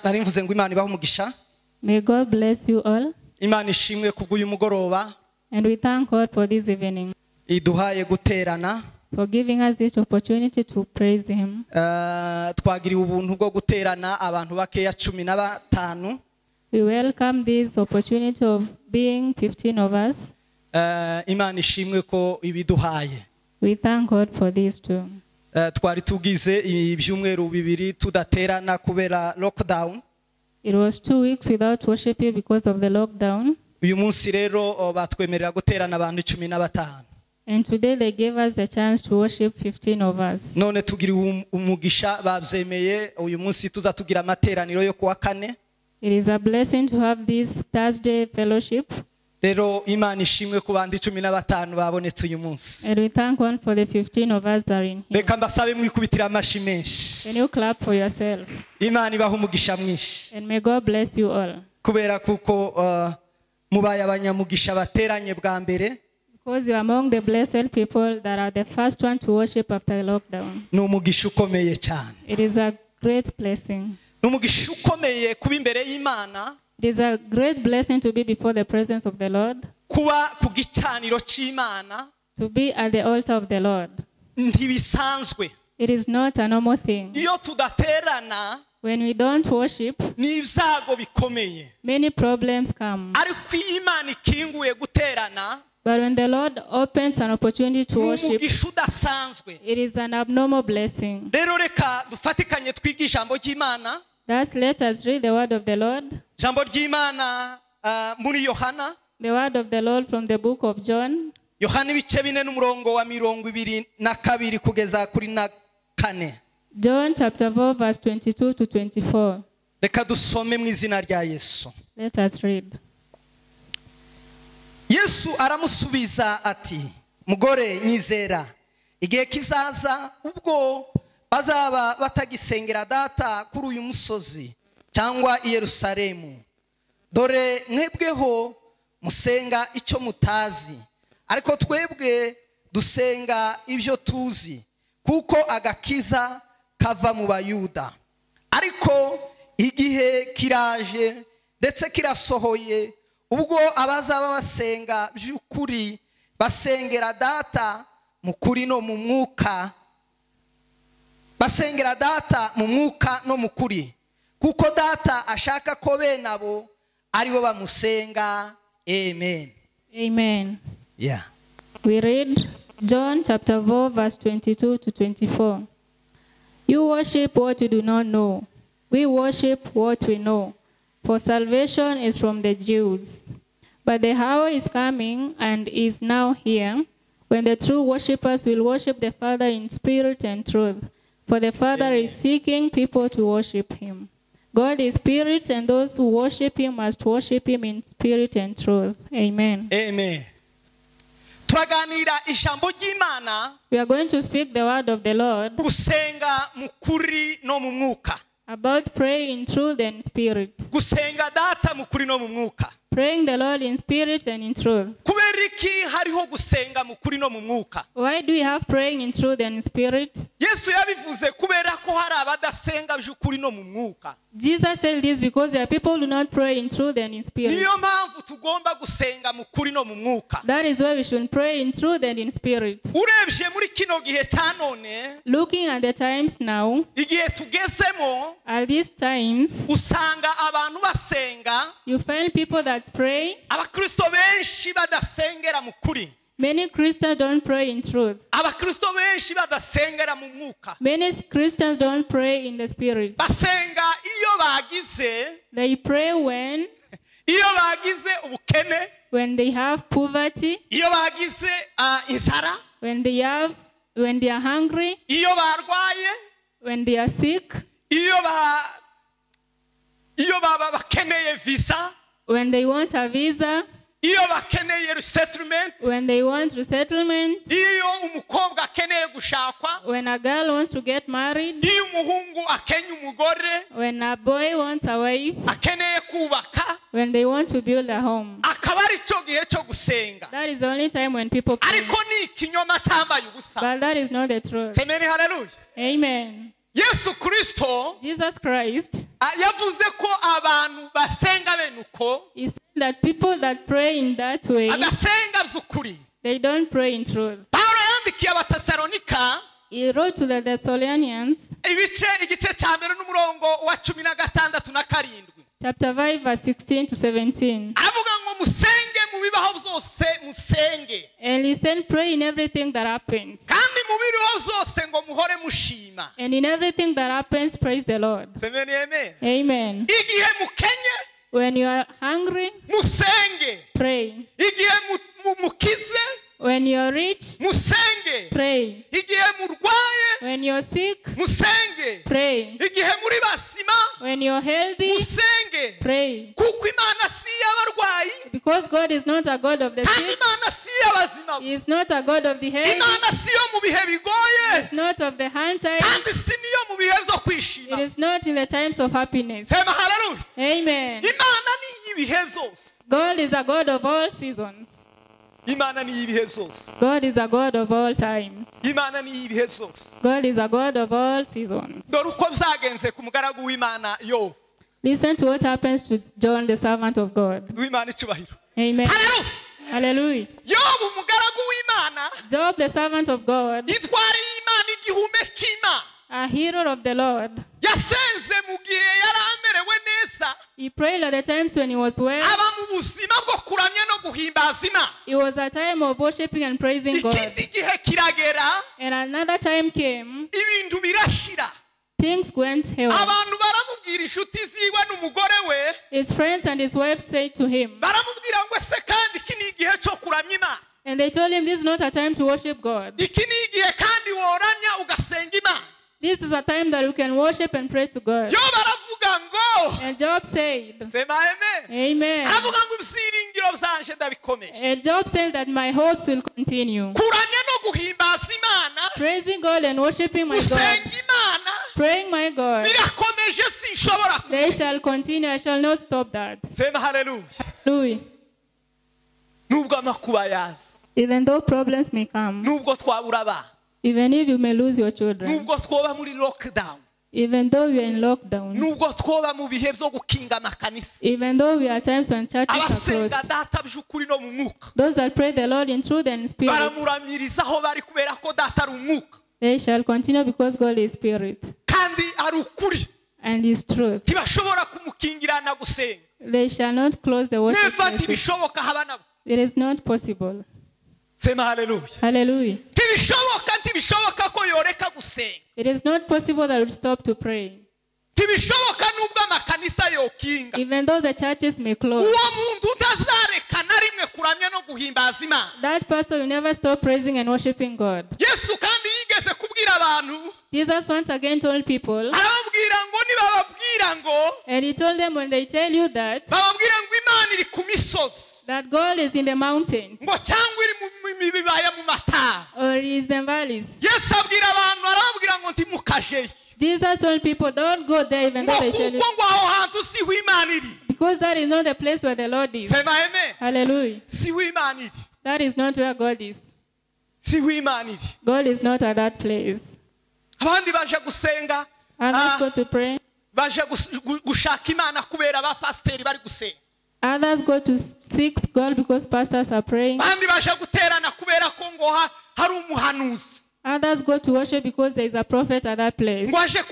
nari mvuze ngo Imana ibahe umugisha. May God bless you all. Imana ishimwe kubw'uyu mugoroba. And we thank God for this evening, Iduhaye guterana. for giving us this opportunity to praise Him. Twagiriwe ubuntu bwo guterana abantu bakeya 15. We welcome this opportunity of being 15 of us. Imana ishimwe ko ibiduhaye. We thank God for this too. Twari tugize ibyumweru bibiri tudaterana kubera lockdown. It was 2 weeks without worshiping because of the lockdown. Uyu munsi rero batwemerera guterana abantu 15. And today they gave us the chance to worship 15 of us. None tugiriwe umugisha bavyemeye uyu munsi tuza tugira amateraniro yo kuwa kane. It is a blessing to have this Thursday fellowship. Rero Imana ishimwe ku bandi 15 babonetse uyu munsi. And we thank God for the 15 of us that are in here. Reka mbasabe mwikubitira amashi menshi. Can you clap for yourself? Imana ibahe umugisha mwinshi. And may God bless you all. Kubera kuko mubaye abanyamugisha bateranye bwa mbere. Because you are among the blessed people that are the first one to worship after the lockdown. Ni umugisha ukomeye cyane. It is a great blessing. Ni umugisha ukomeye kuba imbere y'Imana. It is a great blessing to be before the presence of the Lord. Kuba ku gicaniro cy'Imana. To be at the altar of the Lord. Ntibisanzwe. It is not a normal thing. Iyo tudaterana, when we don't worship, ni ibyago bikomeye. Many problems come. Ariko Imana ikinguye guterana, but when the Lord opens an opportunity to worship, it is an abnormal blessing. Rero reka dufatikanye twiga ijambo ry'Imana. Thus let us read the word of the Lord. Ijambo ry'Imana muri Yohana. The word of the Lord from the book of John. Yohana ibice 4 n'umurongo wa 22 kugeza kuri 4. John chapter 4 verse 22 to 24. Reka dusome mu izina rya Yesu. Let us read. Yesu aramusubiza ati, mugore nyizera, igihe kizaza ubwo bazaba batagisengera data kuri uyu musozi cyangwa i Yerusalemu. Dore mwebweho musenga icyo mutazi, ariko twebwe dusenga ibyo tuzi, kuko agakiza kava mu Bayuda. Ariko igihe kiraje ndetse kirasohoye, ubwo abazaba basenga by'ukuri basengera data mu kuri no mu mwuka, basengera data mu mwuka no mu kuri, kuko data ashaka ko benabo aribo bamusenga. Amen. Amen. Yeah. We read John chapter 4 verse 22 to 24. You worship what you do not know. We worship what we know. For salvation is from the Jews. But the hour is coming and is now here, when the true worshippers will worship the Father in spirit and truth. For the Father is seeking people to worship Him. God is spirit, and those who worship Him must worship Him in spirit and truth. Amen. Amen. Turaganira ijambo ry'Imana. We are going to speak the word of the Lord. Gusenga mu kuri no mu mwuka. About praying in truth and spirit. Gusenga data mu kuri no mu mwuka. Praying the Lord in spirit and in truth. Kubera iki hariho gusenga mu kuri no mu mwuka? Why do we have praying in truth and in spirit? Yesu yabivuze kubera ko hari abadasenga by'ukuri no mu mwuka. Jesus said this because there are people who do not pray in truth and in spirit. Niyo mpamvu tugomba gusenga mu kuri no mu mwuka. That is why we should pray in truth and in spirit. Urebye muri kino gihe cya none, looking at the times now, igihe tugezemo, at these times, usanga abantu basenga, you find people that pray, abakristo benshi badasengera mu kuri. Many Christians don't pray in truth. Abakristo benshi badasengera mu mwuka. Many Christians don't pray in the spirit. Basenga iyo bagize, they pray when, iyo bagize ubukene, when they have poverty, iyo bagize inzara, when they are hungry, iyo barwaye, when they are sick, iyo bakeneye visa, when they want a visa, iyo bakeneye resettlement, when they want resettlement, iyo umukobwa akeneye gushakwa, when a girl wants to get married, iyo umuhungu akenye umugore, when a boy wants a wife, akeneye kubaka, when they want to build a home. Akaba ari cyo gihe cyo gusenga. That is the only time when people pray. Ariko ni ikinyoma cyambaye ubusa. But that is not the truth. Amen, hallelujah. Amen. Yesu Kristo Jesus Christ, yavuze ko abantu basenga bene uko he said that people that pray in that way, adasenga by'ukuri. they don't pray in truth. Pawulo yandikiye Abatesalonika He wrote to the Thessalonians, igice cya mbere n'umurongo wa 16 na 7. chapter 5, verse 16 to 17. Avuga ngo musenge mu bibaho byose musenge. And he said, pray in everything that happens. Kandi mu bibaho byose ngo muhore mushima. And in everything that happens, praise the Lord. Amen. Amen. Igihe mukenye When you are hungry, musenge. pray. Igihe mukize When you are rich, musenge. pray. Igihe murwaye When you are sick, musenge. pray. Igihe muri basima When you are healthy, musenge. pray. Kuko Imana si iy'abarwayi Because God is not a God of the kandi sick. Imana si iy'abazima. He is not a God of the healthy. Imana si yo mu bihe He bigoye is not of the hard times. kandi si niyo mu bihe byo It kwishima. is not in the times of happiness. Sema haleluya. Amen. Imana ni iy'ibihe byose. God is a God of all seasons. Imana ni iy'ibihe byose. God is a God of all times. Imana ni iy'ibihe byose. God is a God of all seasons. Dore uko byagenze ku mugaragu w'Imana Yobu. Listen to what happens to John, the servant of God. W'Imana icyubahiro. Amen. Haleluya. Hallelujah. Yobu umugaragu w'Imana Job, the servant of God, yitwariye Imana igihume cy'Imana. a hero of the Lord. Yasenze mu gihe yari amerewe neza. He prayed at the times when he was well. Aba mu buzima bwo kuramya no guhimbaza Imana. It was a time of worshiping and praising God. Ikindi gihe kiragera And another time came, ibintu birashira. things went haywire. Abantu baramubwira inshuti ziwe n'umugore we. His friends and his wife said to him, Baramubwira ngo ese kandi iki ni igihe cyo kuramya Imana. and they told him, this is not a time to worship God. Iki ni igihe kandi woramya ugasenga Imana. This is a time that you can worship and pray to God. Yo baravuga ngo And Job said, sema amen. Amen. Aravuga ngo ibyiringiro byanje ndabikomeje. And Job said that my hopes will continue. Kuramya no guhimbaza Imana. Praising God and worshiping my God. Gusenga Imana Praying my God. birakomeje sinshobora. They shall continue. I shall not stop that. Sema haleluya. Hallelujah. Nubwo amakuba yaza. Even though problems may come, Nubwo twabura abana. even if you may lose your children, Nubwo twoba muri lockdown. even though we are in lockdown, Nubwo twoba mu bihe byo gukinga amakanisa. even though we are times when churches are Abasenga closed, data by'ukuri no mu mwuka. those that pray the Lord in truth and in spirit, Baramuramiriza aho bari kubera ko data ari umwuka. they shall continue because God is spirit Kandi ari ukuri. and is truth. Ntibashobora kumukingirana gusenga. They shall not close the worship Never places. ntibishoboka haba nabo. It is not possible. Sema haleluya. Hallelujah. Ntibishoboka ko yoreka gusenga. It is not possible that we stop to pray. Ntibishoboka nubwo amakanisa yokinga. Even though the churches may close, Uwo muntu utazareka na rimwe kuramya no guhimbaza Imana. that pastor will never stop praising and worshiping God. Yesu kandi yigeze kubwira abantu. Jesus once again told people, Arababwira ngo nibababwira ngo. and he told them when they tell you that, Bababwira ngo Imana iri ku misozi. that God is in the mountains Ngo cyangwa iri mu bibaya mu matara. or is in the valleys. Yesu abwira abantu arababwira ngo ntimukajeyo. Jesus told people, don't go there even though they tell you, Kuko ngo aho hantu siho Imana iri. because that is not the place where the Lord is. Sema amen. Hallelujah. Siho Imana iri. That is not where God is. Siho Imana iri. God is not at that place. Abandi baje gusenga. Others go to pray. Baje gushaka Imana kubera abapasiteri bari gusenga. Others go to seek God because pastors are praying. Abandi baje guterana kubera ko ngo hari umuhanuzi. Others go to worship because there is a prophet at that place, Ngo aje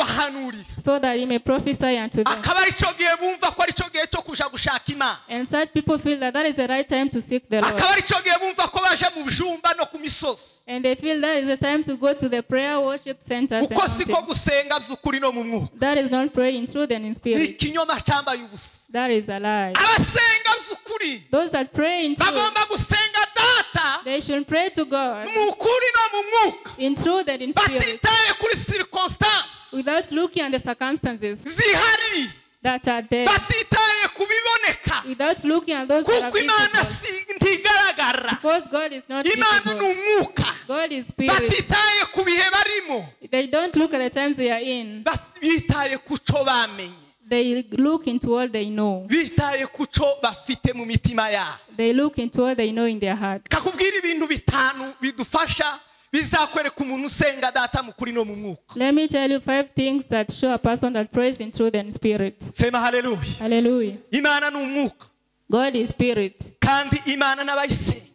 kubahanurira. so that he may prophesy unto them. Akaba ari cyo gihe bumva ko ari cyo gihe cyo kuja gushaka Imana. And such people feel that that is the right time to seek the Lord. Akaba ari cyo gihe bumva ko baje mu bijumba no ku misozi. And they feel that is the time to go to the prayer worship centers. and Uko siko mountains. gusenga by'ukuri no mu mwuka. That is not praying in truth and in Ni spirit. ikinyoma cyambaye ubusa. That is a lie. Abasenga by'ukuri Those that pray in truth, bagomba gusenga data they should pray to God mu kuri no mu mwuka. in truth and in spirit, Batitaye kuri circumstance without looking at the circumstances zihari. that are there, Batitaye kubiboneka. without looking at those that are Kuko Imana visible. ntigaragara. Because God is not Imana ni visible. umwuka. God is spirit. Batitaye ku bihe barimo. They don't look at the times they are in. Bitaye ku cyo bamenye. They look into what they know. Bitaye ku cyo bafite mu mitima yabo. They look into what they know in their heart. Kakubwira ibintu bitanu bidufasha bizakwereka umuntu usenga data mu kuri no mu mwuka. Let me tell you 5 things that show a person that prays in truth and spirit. Sema haleluya. Hallelujah. Imana ni umwuka. God is spirit. Kandi Imana n'abayisenga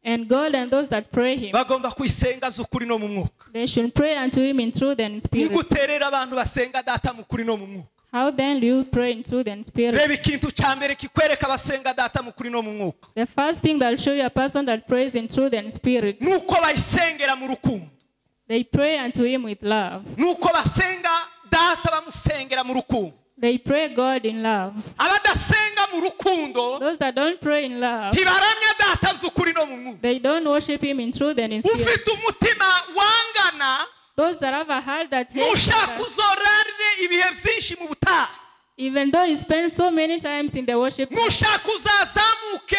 And God and those that pray him, bagomba kwisenga z'ukuri no mu mwuka. they should pray unto him in truth and in spirit. Niguterera abantu basenga data mu kuri no mu mwuka. How then do you pray in truth and spirit? Reba ikintu cyambere kikwereka basenga data mu kuri no mu mwuka. The first thing that will show you a person that prays in truth and spirit, Nuko bayisengera mu rukundo. they pray unto him with love. Nuko basenga data bamusengera mu rukundo. They pray God in love. Abadasenga mu rukundo Those that don't pray in love, tibaramya data z'ukuri no mu mwuka. they don't worship him in truth and in spirit. Ufite umutima wangana Those that have a heart that hates nushaka God, uzorarire ibihe byinshi mu butaha. even though you spend so many times in the worship, Nushaka uzazamuke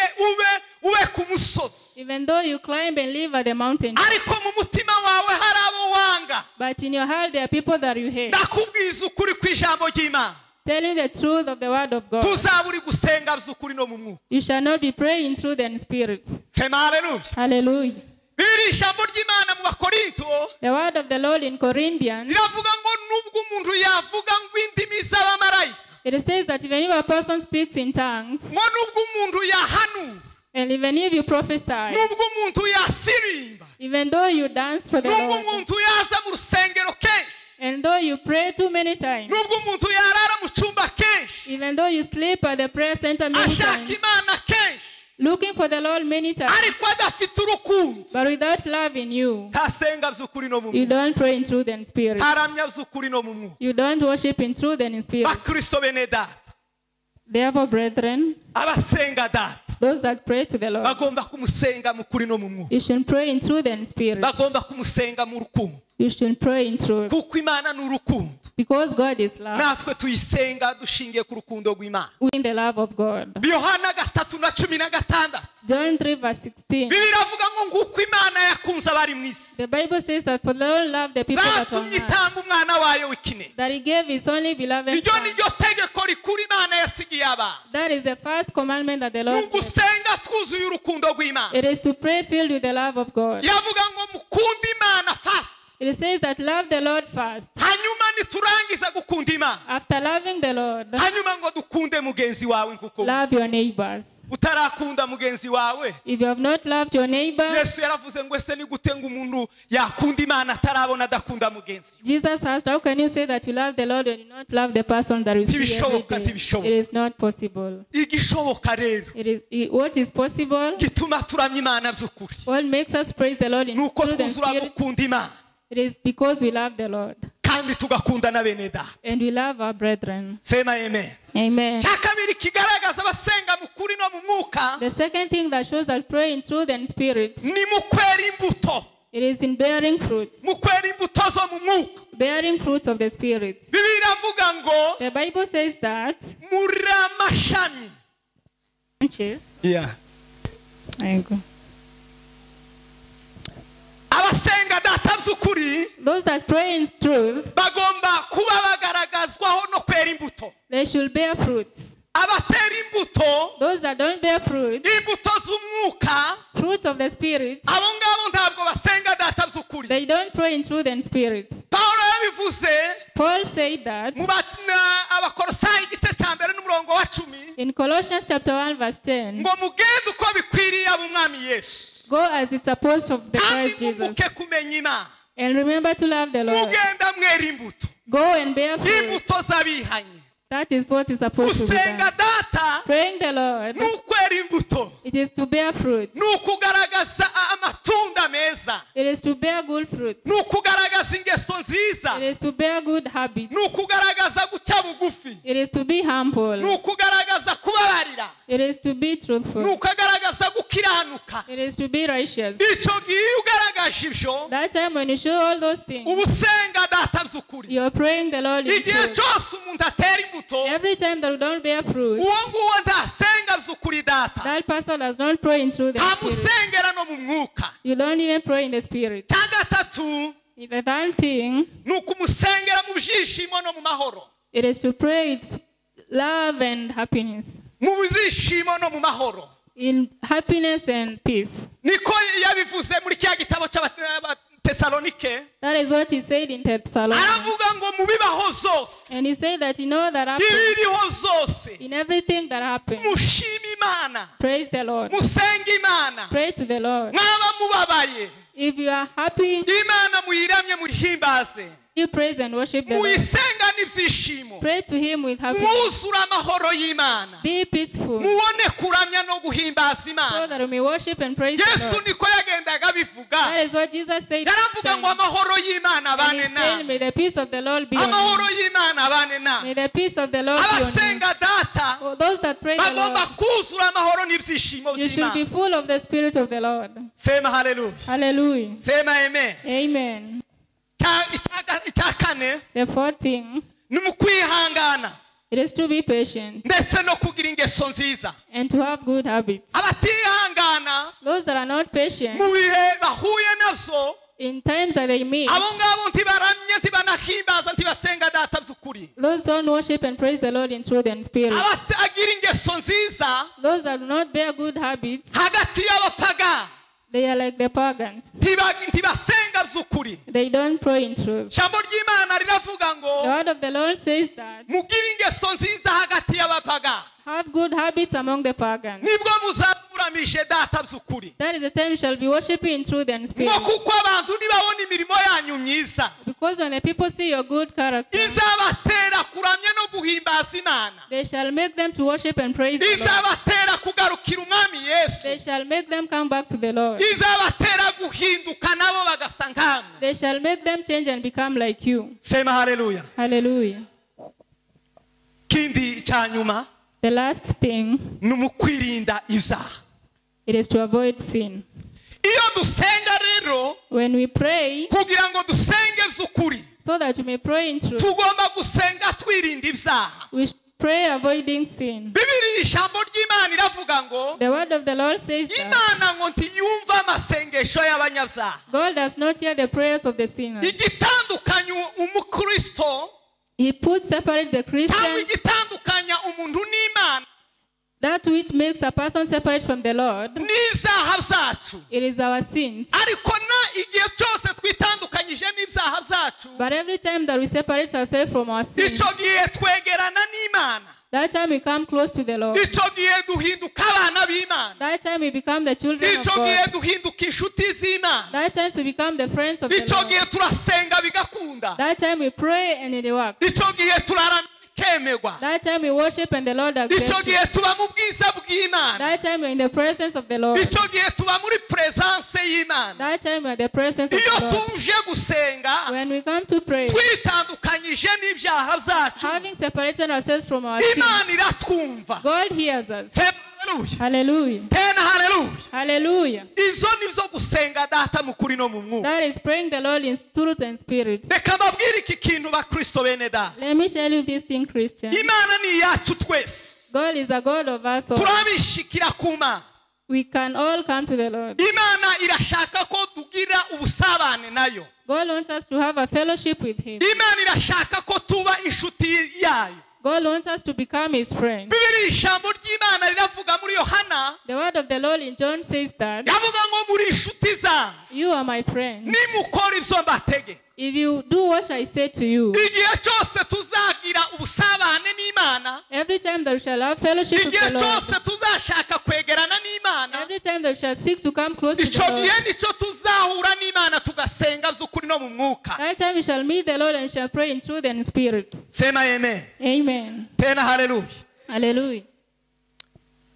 ube ku musozi. even though you climb and live at the mountain, Ariko mu mutima wawe hari abo wanga. but in your heart there are people that you hate. Ndakubwiza ukuri kw'ijambo ry'Imana. Telling the truth of the word of God. Tuzaburi gusenga by'ukuri no mu mwuka. You shall not be praying in truth and in spirit. Sema haleluya. Hallelujah. Biri ijambo ry'Imana mu Bakorinto The word of the Lord in Corinthians, riravuga ngo nubwo umuntu yavuga ngo indimi z'abamarayika, it says that even if a person speaks in tongues, ngo nubwo umuntu yahanura, and even if you prophesy, nubwo umuntu yasirimba, even though you dance for the nubwo Lord, umuntu yaza mu rusengero kenshi, and though you pray too many times, nubwo umuntu yarara mu cyumba kenshi, even though you sleep at the prayer center many ashaka times, Imana kenshi, looking for the Lord many times, ariko adafite urukundo, but without love in you, ntasenga by'ukuri no mu you mwuka, don't pray in truth and spirit. ntaramya by'ukuri no mu mwuka. You don't worship in truth and in spirit. Bakristo bene data, Therefore, brethren, abasenga data those that pray to the Lord, bagomba kumusenga mu kuri no mu mwuka, you should pray in truth and in spirit. bagomba kumusenga mu rukundo, You should pray in truth. kuko Imana ni urukundo. Because God is love. Natwe tuyisenga dushingiye ku rukundo rw'Imana. In the love of God. Yohana 3:16 John 3 verse 16. Bibiliya avuga ngo nguko Imana yakunze abari mu isi, The Bible says that for the Lord loved the people that were on zatumye earth, itanga umwana wayo w'ikine. that he gave his only beloved Iryo son. ni ryo tegeko rikuru Imana yasigiye abantu. That is the first commandment that the Ni Lord gave. ugusenga twuzuye urukundo rw'Imana. It is to pray filled with the love of God. Yavuga ngo mukunde Imana first, It says that love the Lord first. hanyuma niturangiza gukunda Imana, After loving the Lord, hanyuma ngo dukunde mugenzi wawe nkuko love your neighbors. utarakunda mugenzi wawe. If you have not loved your neighbor, Yesu yaravuze ngo ese ni gute ngo umuntu yakunda Imana atarabona adakunda mugenzi we? Jesus asked, how can you say that you love the Lord when you not love the person that you see every Ntibishoboka, day? ntibishoboka. It is not possible. Igishoboka rero What is possible, gituma turamya Imana by'ukuri what makes us praise the Lord in nuko truth and twuzura spirit, gukunda Imana it is because we love the Lord kandi tugakunda na bene data. and we love our brethren. Sema amen. Amen. Cya kabiri kigaragaza abasenga mu kuri no mu mwuka The second thing that shows that pray in truth and spirit, ni mu kwera imbuto, it is in bearing fruits. mu kwera imbuto zo mu mwuka. Bearing fruits of the spirit. Bibiliya iravuga ngo The Bible says that muri amashami. Yeah. I go. Abasenga data by'ukuri Those that pray in truth, bagomba kuba bagaragazwaho no kwera imbuto. they should bear fruits. Abatera imbuto, Those that don't bear fruits, imbuto z'umwuka, fruits of the spirit, abo ngabo ntabwo basenga data by'ukuri. they don't pray in truth and spirit. Pawulo yabivuze Paul said that mu Abakolosayi igice cya mbere n'umurongo wa 10 in Colossians chapter 1 verse 10, ngo mugende uko bikwiriye ab'umwami Yesu, go as it's supposed of the kandi Christ Jesus, mumuke kumenya Imana, and remember to love the Lord. mugenda mwera imbuto, Go and bear fruit. imbuto z'abihanye. That is what is supposed to be Gusenga done. data Praying the Lord, ni ukwera imbuto, it is to bear fruit. ni ukugaragaza amatunda meza, It is to bear good fruit. ni ukugaragaza ingeso nziza, It is to bear good habits. ni ukugaragaza guca bugufi, It is to be ni humble. ukugaragaza kubabarira, It is to be ni truthful. ukugaragaza gukiranuka. It is to be righteous. Icyo gihe iyo ugaragaje ibyo That time when you show all those things, uba usenga data by'ukuri. you are praying the Lord in Igihe truth. cyose umuntu atera imbuto, Every time that you don't bear fruit, uwo nguwo ntasenga by'ukuri data, that person does not pray in truth and spirit. ntamusengera no mu mwuka. You don't even pray in the spirit. Cya gatatu The third thing, ni ukumusengera mu byishimo no mu mahoro, it is to pray with love and happiness. mu byishimo no mu mahoro. In happiness and peace. Niko yabivuze muri cya gitabo Tesalonike. That is what he said in Thessalonians. Aravuga ngo mubibaho zose. And he said that you know that happens, Ibiriho zose. in everything that happens, Mushima Imana. praise the Lord. Musenga Imana. Pray to the Lord. Mwaba mubabaye. If you are happy, Imana muyiramye murihimbaze. you praise and worship the Lord. Muyisenga n'ibyishimo. Pray to him with happiness. Mwuzura amahoro y'Imana. Be peaceful, Mubone kuramya no guhimbaza so Imana. that we may worship and praise the Yesu Lord. niko yagendaga bivuga. That is what Jesus said. Yaravuga ngo amahoro y'Imana And abane he na. said, may the peace of the Lord be on Amahoro you. y'Imana abane na. May the peace of the Lord be on you. Abasenga data For those that pray the bagomba Lord, kuzura amahoro n'ibyishimo you should be by'Imana. full of the Spirit of the Lord. Sema haleluya. Hallelujah. Sema amen. Amen. Icya kane The fourth thing, ni mu kwihangana it is to be patient ndetse no kugira ingeso nziza. and to have good habits. Abatihangana Those that are not patient, mu bihe bahuye nabyo, in times that they meet, abo ngabo ntibaramye ntibanahimbaza ntibasenga data by'ukuri. those don't worship and praise the Lord in truth and spirit. Abatagira ingeso nziza Those that do not bear good habits, hagati y'abapaga they are like the pagans. ntibasenga by'ukuri. They don't pray in truth. Ijambo ry'Imana riravuga The ngo word of the Lord says that mugire ingeso nziza hagati y'abapaga, have good habits among the pagans. nibwo muzaburamije data by'ukuri. That is the time you shall be worshiping in truth and spirit. ngo kuko abantu nibabona imirimo yanyu myiza Because when the people see your good character, izabatera kuramya no guhimbaza Imana, they shall make them to worship and praise the Lord. izabatera kugarukira umwami Yesu, They shall make them come back to the Lord. izabatera guhinduka nabo bagasa nkamwe. They shall make them change and become like you. Sema haleluya. Hallelujah. Kindi cya nyuma The last thing, ni mu kwirinda ibyaha. it is to avoid sin. Iyo dusenga rero When we pray, kugira ngo dusenge by'ukuri, so that we may pray in truth, tugomba gusenga twirinda ibyaha. we should pray avoiding sin. Bibiri ijambo ry'Imana iravuga ngo The word of the Lord says that Imana ngo ntiyumva amasengesho y'abanyabyaha. God does not hear the prayers of the sinners. Igitandukanya umukristo He puts separate the cyangwa Christian, igitandukanya umuntu n'Imana that which makes a person separate from the Lord. n'ibyaha byacu. It is our sins. Ariko igihe cyose twitandukanyije n'ibyaha byacu, But every time that we separate ourselves from our sins, icyo gihe twegerana n'Imana, that time we come close to the Lord. icyo gihe duhinduka abana b'Imana, That time we become the children of icyo gihe God. duhinduka inshuti z'Imana, That time we become the friends of the icyo gihe Lord. turasenga bigakunda, That time we pray and it works. icyo gihe turaramya bikemegwa, That time we worship and the Lord accepts icyo gihe it. tuba mu bwiza bw'Imana, That time we're in the presence of the Lord. icyo gihe tuba muri presence y'Imana. That time we're in the presence of Iyo the Lord. tuje gusenga When we come to pray, twitandukanyije n'ibyaha byacu, having separated ourselves from our sins, Imana iratwumva. God hears us. Sema haleluya. Hallelujah. Tena haleluya. Hallelujah. Izo nizo gusenga data mu kuri no mu mwuka. That is praying the Lord in truth and spirit. Reka mbabwire iki kintu bakristo bene data. Let me tell you this thing, Christian. Imana ni iyacu twese. God is a God of us all. Turabishikira kuma. We can all come to the Lord. Imana irashaka ko tugira ubusabane nayo. God wants us to have a fellowship with Him. Imana irashaka ko tuba inshuti yayo. God wants us to become His friend. Bibiri ijambo ry'Imana riravuga muri Yohana, The word of the Lord in John says that yavuga ngo muri inshuti zanyu you are my friend nimukora ibyo mbategeka. if you do what I say to you. Igihe cyose tuzagira ubusabane n'Imana, Every time that we shall have fellowship with igihe the Lord, cyose tuzashaka kwegerana n'Imana, every time that we shall seek to come close to icyo the Lord, gihe nicyo tuzahura n'Imana tugasenga by'ukuri no mu mwuka. that time we shall meet the Lord and we shall pray in truth and in spirit. Sema amen. Amen. Tena haleluya. Hallelujah.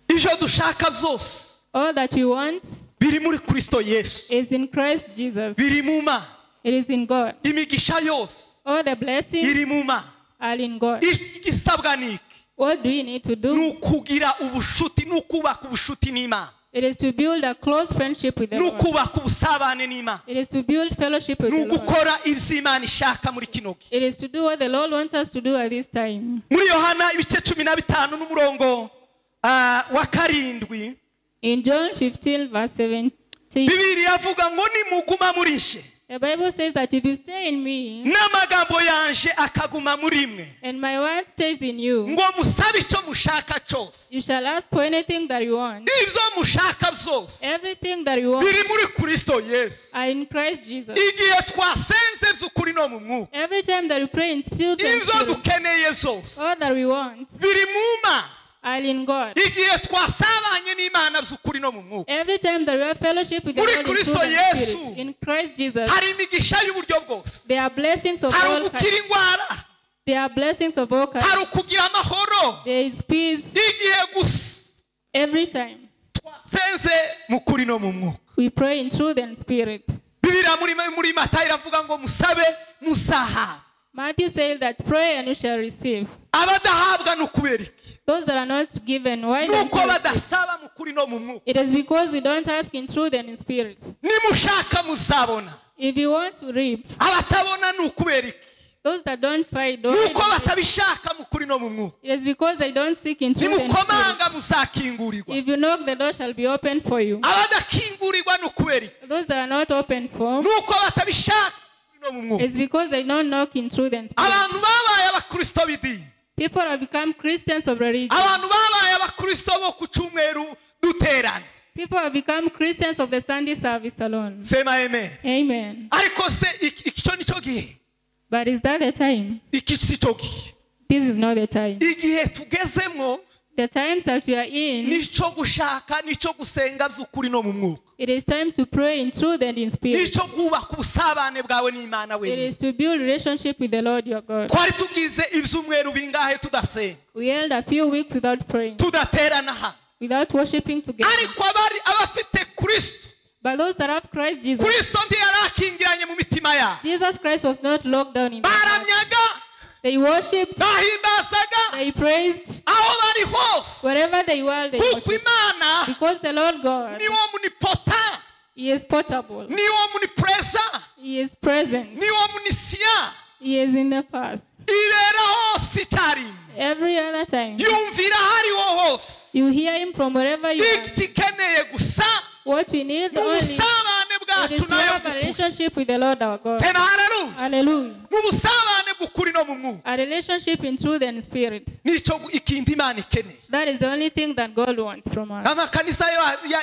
Ibyo dushaka byose All that we want biri muri Kristo Yesu, is in Christ Jesus. biri mu Mana. It is in God. Imigisha yose All the blessings iri mu Mana. are in God. Igisabwa ni iki? What do we need to Ni do? ukugira ubushuti, ni ukubaka ubushuti n'Imana, It is to build a close friendship with the ni Lord. ukubaka ubusabane n'Imana, It is to build fellowship with ni the Lord. ugukora ibyo Imana ishaka muri kino gihe. It is to do what the Lord wants us to do at this time. Muri Yohana ibice 15 n'umurongo wa karindwi, In John 15 verse 17, Bibiri yavuga ngo nimuguma muri nje, The Bible says that if you stay in me n'amagambo yanje akaguma muri mwe and my word stays in you, ngo musabe icyo mushaka cyose you shall ask for anything that you want. ibyo mushaka byose Everything that you want biri muri Kristo Yesu. are in Christ Jesus. Igihe twasenze by'ukuri no mu mwuka Every time that we pray in spirit and ibyo truth, dukeneye byose all that we want biri mu Mana. are in God. Igihe twasabanye n'Imana by'ukuri no mu mwuka Every time that we have fellowship with the Muri Lord in Kristo truth and Yesu. spirit, in Christ Jesus, hari imigisha y'uburyo bwose, there are blessings of hari all ugukira kinds. indwara, There are blessings of all kinds. hari ukugira amahoro. There is peace Igihe gusa every time twasenze mu kuri no mu mwuka. we pray in truth and spirit. Bibiliya muri Matayo iravuga ngo musabe muzahabwa. Matthew says that pray and you shall receive. Abadahabwa ni ukubera iki? Those that are not given, why don't Nuko you receive? badasaba mu kuri no mu mwuka. It is because we don't ask in truth and in spirit. Nimushaka muzabona. If you want to reap, Abatabona ni ukubera iki? those that don't fight, don't Nuko fight. batabishaka mu kuri no mu mwuka. It is because they don't seek in truth and spirit. Nimukomanga muzakingurirwa. If you knock, the door shall be opened for you. Abadakingurirwa ni ukubera iki? Those that are not opened for, Nuko batabishaka mu kuri no mu mwuka. it's because they don't knock in truth and spirit. Abantu babaye abakristo b'idini. People have become Christians of religion. Abantu babaye abakristo bo ku cyumweru duterana. People have become Christians of the Sunday service alone. Sema amen. Amen. Ariko se icyo nicyo gihe. But is that the time? Iki si cyo gihe. This is not the time. Igihe tugezemo The times that we are in, nicyo gushaka nicyo gusenga by'ukuri no mu mwuka. it is time to pray in truth and in spirit. Nicyo kubaka ubusabane bwawe n'Imana It wenyine. is to build relationship with the Lord your God. Twari tugize ibyumweru bingahe tudasenga, We held a few weeks without praying, tudaterana hano. without worshiping together. Ariko abafite Kristo, But those that have Christ Jesus, Kristo ntiyarakingiranye mu mitima yabo. Jesus Christ was not locked down in their hearts. Baramyaga, They worshipped, bahimbazaga they praised, aho bari hose. wherever they were, they Kuko worshipped. Imana Because the Lord God, niwo munipota, He is portable, niwo munipreza, He is present, niwo munisiya. He is in the past. Ibera hose icyarimwe. Every other time, Yumvira hariho hose. you hear Him from wherever you are. Igikeneye gusa What we need mu only busabane is bwacu to nayo have a bw'ukuri. relationship with the Lord our God. Sema haleluya. Hallelujah. Mu busabane bw'ukuri no mu mwuka. A relationship in truth and spirit. Nicyo ikindi Imana ikeneye. That is the only thing that God wants from us. Amakanisa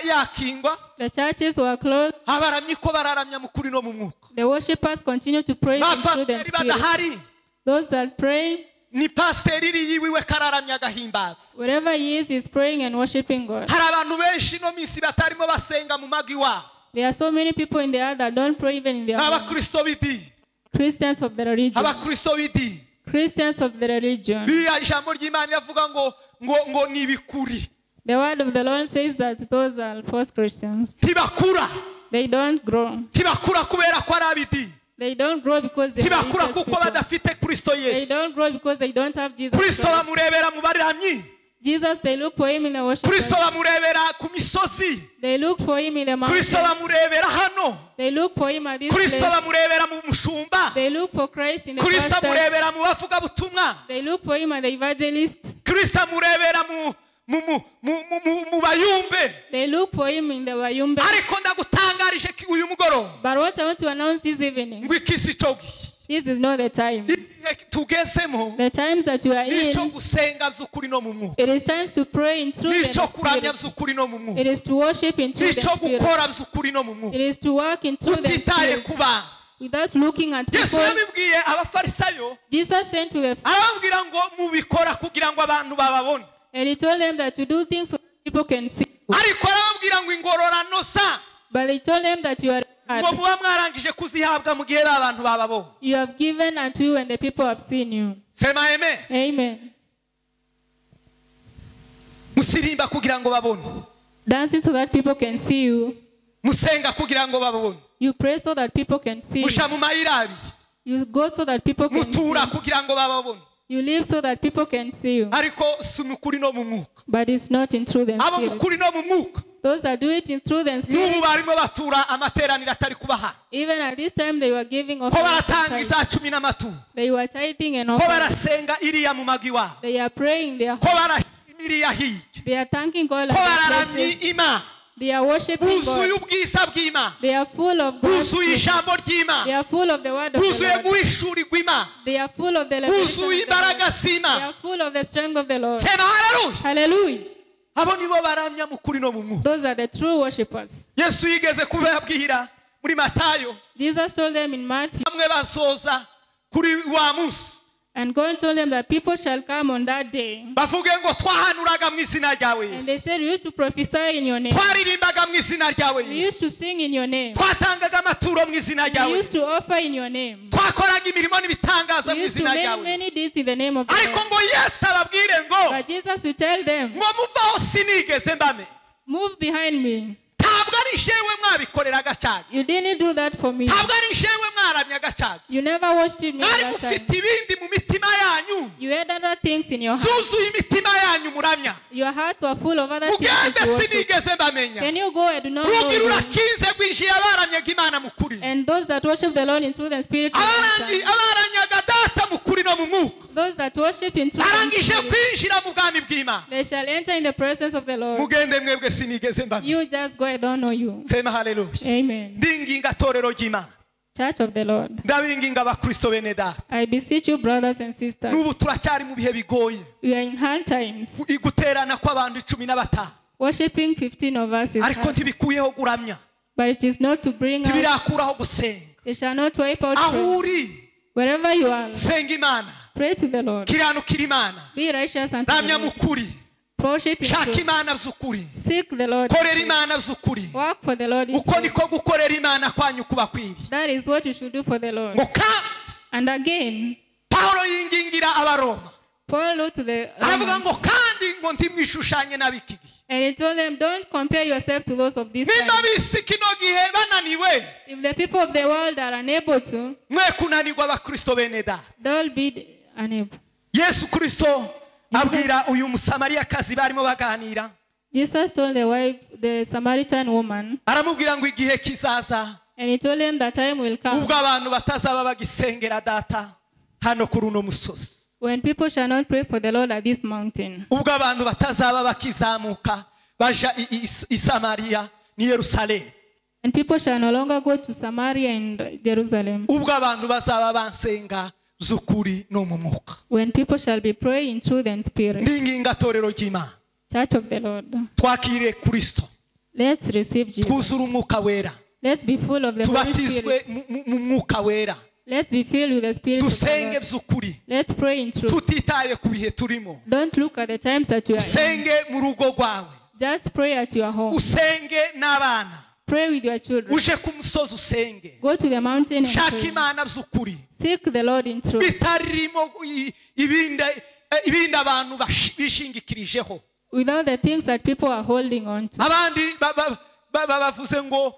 yakingwa, The churches were closed. abaramyi ko bararamya mu kuri no mu mwuka. The worshippers continue to praise in truth and Bapasiteri spirit. badahari, Those that pray, ni pasiteri iri yiwiwe kararamya agahimbaza. wherever he is, he's praying and worshiping God. Hari abantu benshi no minsi batarimo basenga mu magi wabo. There are so many people in the earth that don't pray even in their home. Abakristo b'idini, Christians of the religion. abakristo b'idini. Christians of the religion. Biriya ijambo ry'Imana rivuga ngo ni ibikuri. The word of the Lord says that those are false Christians. Ntibakura. They don't grow. Ntibakura kubera ko ari ab'idini. They don't grow because they are Ntibakura religious kuko people. badafite Kristo They Yesu. don't grow because they don't have Jesus Kristo Christ. bamurebera mu baramyi. Jesus, they look for him in the worship. Kristo bamurebera ku misozi. They look for him in the mountains. Kristo bamurebera hano. They look for him at this Kristo place. bamurebera mu mushumba. They look for Christ in the Kristo pastor. amurebera mu bavugabutumwa. They look for him at the evangelist. Kristo amurebera mu bayumbe. They look for him in the Wayumbe. Ariko ndagutangarije uyu mugoroba But what I want to announce this evening, ngo ikisi cyo gihe this is not the time. igihe tugezemo The times that you are nicyo in, gusenga by'ukuri no mu mwuka, it is time to pray in truth and nicyo in kuramya spirit. by'ukuri no mu mwuka, It is to worship in truth nicyo and spirit. gukora by'ukuri no mu mwuka, It is to work in truth and utitaye spirit ku bantu. without looking at Yesu people. yabibwiye abafarisayo, Jesus sent to the arababwira ngo mubikora kugira ngo abantu bababone, and he told them that to do things so that people can see. ariko arababwira ngo ingororano za But he told them that you are ngo muba mwarangije kuzihabwa mu gihe abantu bababonye. you have given unto you and the people have seen you. Sema amen. Amen. Musirimba kugira ngo babone, Dancing so that people can see you. musenga kugira ngo babone, You pray so that people can see you. musha mu mayira abiri, You go so that people can see mutura you. kugira ngo bababone. You live so that people can see you. Ariko si mu kuri no mu mwuka. But it's not in truth and Abo mu spirit. kuri no mu mwuka Those that do it in truth and n'ubu spirit, barimo batura amateraniro atari kubaha, even at this time they were giving ko offerings. baratanga and tithes. ibya cumi n'amaturo, They were tithing and ko offering. barasenga iriya mu magi wabo, They are praying. ko barashima iriya hirya, They are thanking God ko at their bararamye places. Imana. They are worshiping buzuye God. ubwiza bw'Imana, They are full of God's buzuye presence. ijambo They ry'Imana, are full of the word of the buzuye Lord. guhishurirwa Imana, They are full of the revelation of buzuye the Lord. imbaraga They z'Imana. are full of the strength of the Lord. Sema haleluya. Hallelujah. Abo nibo baramya mu kuri no mu mwuka. Those are the true worshippers. Yesu yigeze kubabwira muri Matayo, Jesus told them in Matthew, bamwe bazoza kuri wa munsi and God told them that people shall come on that day. bavuge ngo twahanuraga mu izina ryawe And Yesu, they said, we used to prophesy in your name. twaririmbaga mu izina ryawe We Yesu, used to sing in your name. twatangaga amaturo mu izina We ryawe used Yesu, to offer in your name. twakoraga imirimo n'ibitangaza We mu used to izina make ryawe many Yesu. deeds in the name of the Ariko Lord. ngo Yesu ababwire ngo But Jesus will tell them, ngo muvaho sinigeze mbame, move behind me. ntabwo ari jewe mwabikorera agacaga, You didn't do that for me. ntabwo ari jewe mwaramya agacaga, You never worshipped me mwari that time. mufite ibindi mu mitima yanyu, You had other things in your heart. zuzuye imitima yanyu muramya, Your hearts were full of other things mugende to worship. sinigeze mbamenya. Can you go? I do not know Rugi you. rurakinze rwinjiye abaramyaga Imana mu kuri, And those that worship the Lord in truth and spirit, will enter. abaranyaga data mu kuri no mu mwuka, Those that worship in truth and arangije spirit, kwinjira mu bwami bw'Imana. they shall enter in the presence of the Lord. Mugende mwebwe sinigeze mbamenya. You just go, I don't know you. Sema haleluya. Amen. Ndinginga torero ry'Imana, Church of the Lord, ndabinginga abakristo bene data, I beseech you, brothers and sisters, n'ubu turacyari mu bihe bigoye, we are in hard times. guterana kw'abantu 15, Worshipping 15 of us is ariko hard, ntibikuyeho kuramya, but it is not to bring out, ntibirakuraho gusenga. it shall not wipe out Aho prayer. uri Wherever you are, senga Imana, pray to the Lord. kiranukira Imana, Be righteous unto the ramya mu Lord. kuri, Worship in shaka truth. Imana by'ukuri, Seek the Lord. in korera truth. Imana by'ukuri. Work for the Lord in Uko truth. niko gukorera Imana kwanyu kuba kwiri. That is what you should do for the Lord. Ngo kandi And again, Pawulo yingingira abaroma, Paul wrote to the aravuga Romans, ngo kandi ngo ntimwishushanye n'ab'iki gihe. and he told them, don't compare yourself to those of this Nimba time. bisi kino gihe bananiwe, If the people of the world are unable to, mwe kunanirwa abakristo bene data. they'll be unable. Yesu Kristo abwira uyu musamariyakazi barimo baganira, Jesus told the Samaritan woman, aramubwira ngo igihe kizaza and he told him that time will come ubwo abantu batazaba bagisengera data hano kuri uno musozi, when people shall not pray for the Lord at this mountain, ubwo abantu batazaba bakizamuka baja i Samariya ni Yerusalemu, and people shall no longer go to Samaria and Jerusalem, ubwo abantu bazaba bansenga z'ukuri no mu mwuka. when people shall be praying in truth and spirit. Ndinginga torero ry'Imana, Church of the Lord, twakire Kristo, let's receive Jesus. twuzure umwuka wera, Let's be full of the Holy tubatizwe Spirit. mu mwuka wera, Let's be filled with the Spirit of the dusenge Lord. by'ukuri Let's pray in truth. tutitaye ku bihe turimo. Don't look at the times that you are in. Usenge mu rugo rwawe, Just pray at your home. usenge n'abana, Pray with your children. uje ku musozi usenge, Go to the mountain and shaka pray. Imana by'ukuri, Seek the Lord in truth. bitarimo ibindi abantu bishingikirijeho. Without the things that people are holding on to. Abandi bavuze ngo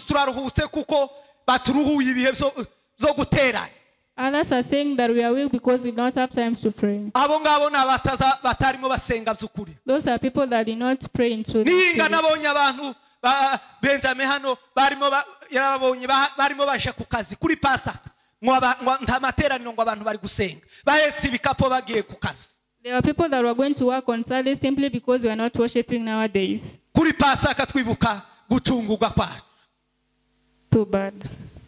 turaruhutse kuko baturuhuye ibihe zo guterana. Others are saying that we are weak because we don't have time to pray. Abo ngabo ni batarimo basenga by'ukuri. Those are people that did not pray in truth. Ninga nabonye abantu Benjamin hano barimo baje ku kazi kuri Pasaka, nta materaniro ngo abantu bari gusenga, bahetse ibikapo bagiye ku kazi. There are people that were going to work on Sunday simply because we are not worshiping nowadays. Kuri Pasaka twibuka gucungurwa kwacu. Too bad.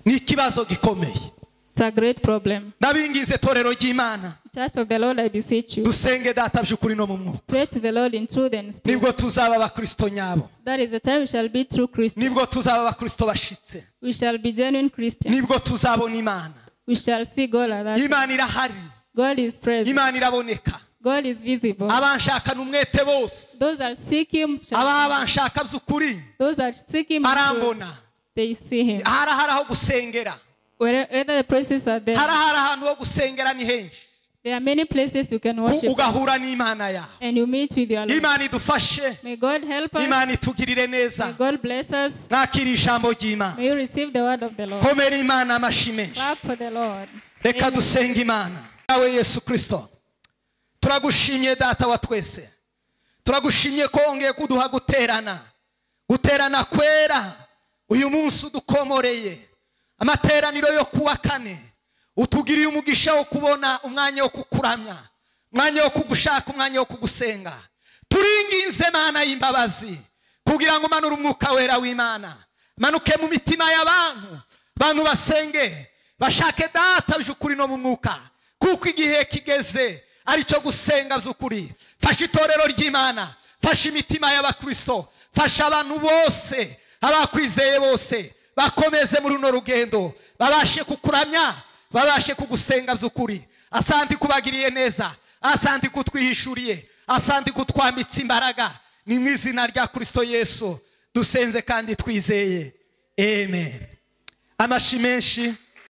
Ni ikibazo gikomeye. It's a great problem. Ndabingize torero ry'Imana, Church of the Lord, I beseech you. dusenge data by'ukuri no mu mwuka. Pray to the Lord in truth and spirit. Nibwo tuzaba abakristo nyabo, That is the time we shall be true Christians. nibwo tuzaba abakristo bashitse, We shall be genuine Christians. nibwo tuzabona Imana. We shall see God at that time. Imana irahari, God is present. Imana iraboneka. God is visible. Abanshakana umwete bose, Those that seek Him, abanshaka by'ukuri those that seek Him, in truth, barambona. they see Him. Harahari aho gusengera, Wherever the places are there, harahari ahantu ho gusengera ni henshi, there are many places you can worship, ugahura n'Imana yawe. and you meet with your Lord. Imana idufashe, May God help us. Imana itugirire neza. May God bless us. Nakira ijambo ry'Imana, May you receive the word of the Lord. komera Imana amashyi menshi. Clap for the Lord. Reka Amen. dusenge Imana. Yawe Yesu Kristo, turagushimye data wa twese, turagushimye ko wongeye kuduha guterana kwera uyu munsi udukomoreye amateraniro yo kuwa kane, utugiriye umugisha wo kubona umwanya wo kukuramya, umwanya wo kugushaka, umwanya wo kugusenga. Turinginze Mana y'imbabazi kugira ngo manure umwuka wera w'Imana manuke mu mitima y'abantu, abantu basenge bashake data by'ukuri no mu mwuka, kuko igihe kigeze ari cyo gusenga by'ukuri. Fasha itorero ry'Imana, fasha imitima y'abakristo, fasha abantu bose abakwizeye bose bakomeze muri runo rugendo, babashe kukuramya, babashe kugusenga by'ukuri. Asante kubagiriye neza, asante kutwihishuriye, asante kutwambitsa imbaraga. Ni mu izina rya Kristo Yesu dusenze kandi twizeye, amen. Amashi menshi.